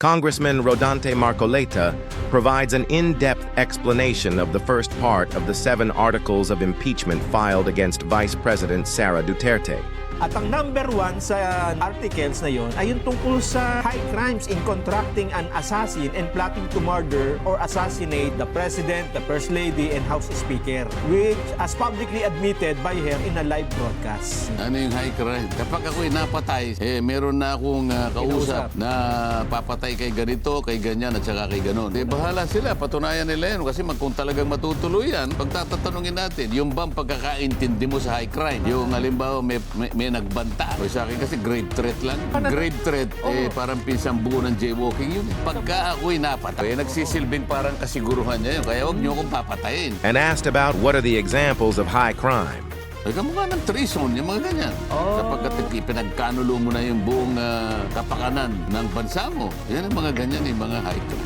Congressman Rodante Marcoleta provides an in-depth explanation of the first part of the 7 articles of impeachment filed against Vice President Sara Duterte. At ang number 1 sa articles na yon ay yung tungkol sa high crimes in contracting an assassin and plotting to murder or assassinate the President, the First Lady, and House Speaker, which as publicly admitted by her in a live broadcast. Ano yung high crime? Kapag ako'y napatay, meron na akong kausap na papatay kay ganito, kay ganyan, at saka kay ganon. Bahala sila, patunayan nila yan. Kasi kung talagang matutuloy yan, pagtatatanungin natin, yung bang pagkakaintindi mo sa high crime? Yung halimbawa, may nagbanta. O sa akin kasi grave threat lang. Grave threat, parang pinsang buo ng jaywalking yun. Pagka ako'y napatay, nagsisilbing parang kasiguruhan niya yun. Kaya huwag niyo akong papatayin. And asked about what are the examples of high crime. Ay, kamukha ng treason, yung mga ganyan. Kapag pinagkanulo mo na yung buong kapakanan ng bansa mo, yan ang mga ganyan, yung mga high crime.